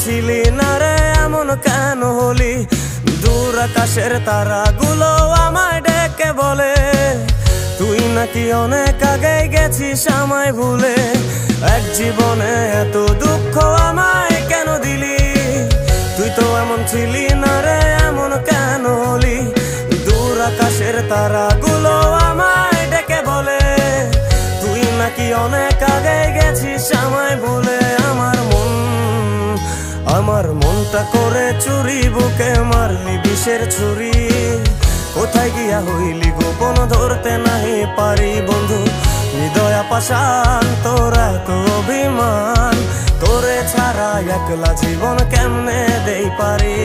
ছিলি না রে এমন কেন হলি? দূর আকাশের তারাগুলো আমায় ডেকে বলে তুই নাকি অনেক আগে গেছিস আমায় ভুলে। এক জীবনে এত দুঃখ আমায় কেন দিলি? তুই তো এমন ছিলি না রে এমন কেন হলি? দূর আকাশের তারাগুলো আমায় ডেকে বলে তুই নাকি অনেক আগে গেছিস আমায় ভুলে। আমার মনটা করে চুরি, বুকে মারলি বিষের ছুরি। কোথায় গিয়া হইলি গোপন ধরতে নাহি পারি বন্ধু। হৃদয় পাষাণ তোর এত অভিমান, তোরে ছাড়া একলা জীবন কেমনে দেই পারি।